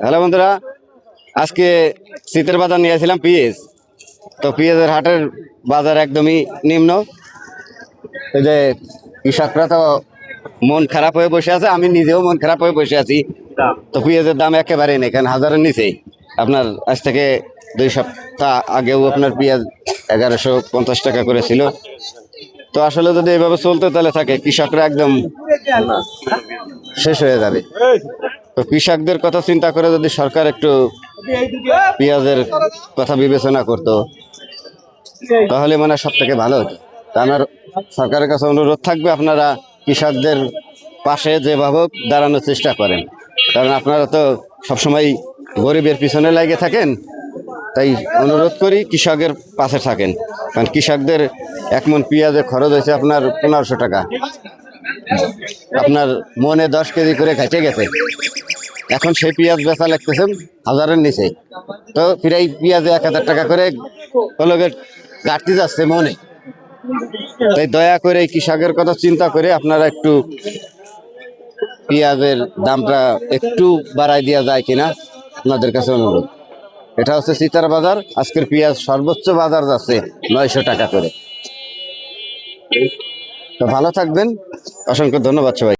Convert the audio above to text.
Hello বন্ধুরা, আজকে শীতের বাজার নিয়ে আসছিলাম পেঁয়াজ। তো পেঁয়াজের হাটের বাজার একদমই নিম্ন। এই যে কৃষকরা তো মন খারাপ হয়ে বসে আছে, আমি নিজেও মন খারাপ হয়ে বসে আছি। তো পেঁয়াজের দাম একেবারেই নেই, কারণ হাজারের নিচেই। আপনার আজ থেকে 2 সপ্তাহ আগেও আপনার পেঁয়াজ 1150 টাকা করে ছিল। তো আসলে যদি এভাবে চলতে তাহলে থাকে কৃষকরা একদম শেষ হয়ে যাবে। তো কৃষকদের কথা চিন্তা করে যদি সরকার একটু পেঁয়াজের কথা বিবেচনা করতো তাহলে মানে সব থেকে ভালো হতো। তা আমার সরকারের কাছে অনুরোধ থাকবে, আপনারা কৃষকদের পাশে যেভাবে দাঁড়ানোর চেষ্টা করেন, কারণ আপনারা তো সবসময় গরিবের পিছনে লাগে থাকেন। তাই অনুরোধ করি কৃষকের পাশে থাকেন, কারণ কৃষকদের 1 মণ পেঁয়াজের খরচ হয়েছে আপনার 1500 টাকা। আপনার মনে 10 কেজি করে ঘেটে গেছে, এখন সেই পেঁয়াজ বেচা লাগতেছে হাজারের নিচে। তো প্রায় পেঁয়াজে 1000 টাকা করে কলকে কাটতে যাচ্ছে মনে। তাই দয়া করে কৃষকের কথা চিন্তা করে আপনারা একটু পেঁয়াজের দামটা একটু বাড়াই দেওয়া যায় কিনা আপনাদের কাছে অনুরোধ। এটা হচ্ছে সীতার বাজার, আজকের পেঁয়াজ সর্বোচ্চ বাজার যাচ্ছে 900 টাকা করে। তো ভালো থাকবেন, অসংখ্য ধন্যবাদ সবাই।